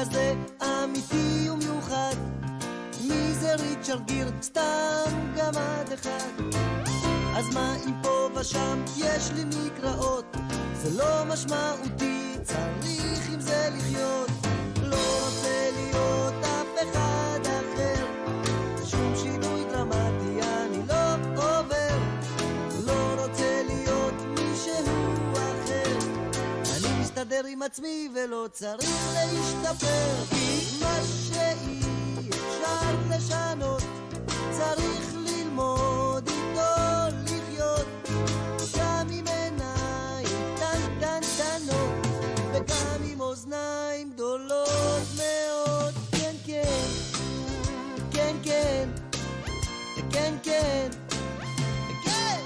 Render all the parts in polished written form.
כזה אמיתי ומיוחד. מי זה ריצ'רד גיר? סתם גמד אחד. אז מה אם פה ושם יש לי מקראות? זה לא משמעותי, צריך עם זה לחיות. לא רוצה להיות אף אחד אחר, שום שינוי דרמטי אני לא עובר. לא רוצה להיות מישהו אחר, אני מסתדר עם עצמי ולא צריך להשתפר. כי מה שאי אפשר לשנות, צריך ללמוד איתו לחיות. גם עם עיניים קטנטנות וגם עם אוזניים גדולות מאוד. כן כן, כן כן, כן כן, כן.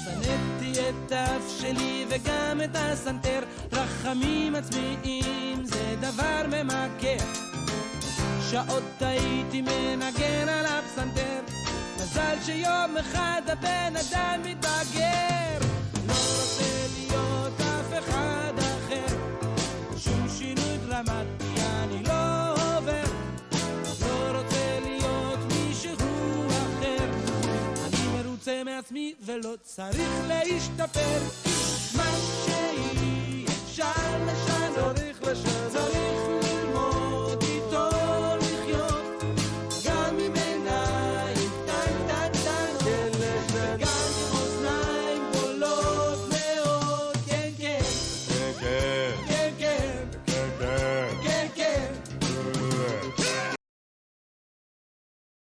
שנאתי את האף שלי וגם את הסנטר, רחמים עצמיים זה דבר ממכר. שעות הייתי מנגן על הפסנתר, מזל שיום אחד הבן אדם מתבגר. לא רוצה להיות אף אחד אחר, שום שינוי דרמטי אני לא עובר. לא רוצה להיות מישהו אחר, אני מרוצה מעצמי ולא צריך להשתפר. מה שאי אפשר לשנות,